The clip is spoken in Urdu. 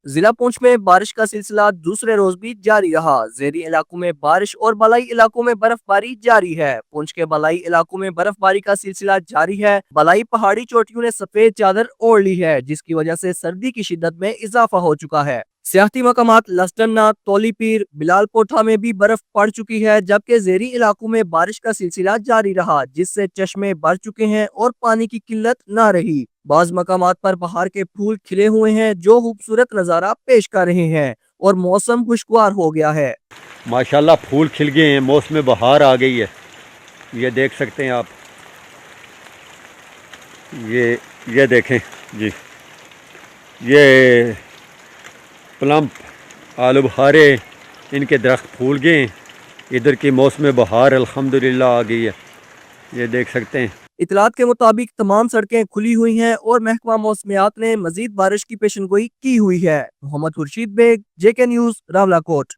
ضلع پونچھ میں بارش کا سلسلہ دوسرے روز بھی جاری رہا۔ زیری علاقوں میں بارش اور بالائی علاقوں میں برف باری جاری ہے۔ پونچھ کے بالائی علاقوں میں برف باری کا سلسلہ جاری ہے۔ بالائی پہاڑی چوٹیوں نے سفید چادر اوڑھ لی ہے، جس کی وجہ سے سردی کی شدت میں اضافہ ہو چکا ہے۔ سیاحتی مقامات لسٹرنا، تولی پیر، بلال کوٹھا میں بھی برف پڑ چکی ہے، جبکہ زیری علاقوں میں بارش کا سلسلہ جاری رہا، جس سے چشمے بھر چکے ہیں اور پانی کی قلت نہ رہی۔ بعض مقامات پر بہار کے پھول کھلے ہوئے ہیں، جو خوبصورت نظارہ پیش کر رہے ہیں اور موسم خوشگوار ہو گیا ہے۔ ماشاءاللہ پھول کھل گئے ہیں، موسم بہار آ گئی ہے۔ یہ دیکھ سکتے ہیں آپ، یہ دیکھیں جی، یہ پلمپ، آلو بخارے، ان کے درخت پھول گئے ہیں۔ ادھر کی موسم بہار الحمدللہ آ گئی ہے، یہ دیکھ سکتے ہیں۔ اطلاعات کے مطابق تمام سڑکیں کھلی ہوئی ہیں اور محکمہ موسمیات نے مزید بارش کی پیشن گوئی کی ہوئی ہے۔ Mohammad Khurshid Baig, JK news, Rawalakot.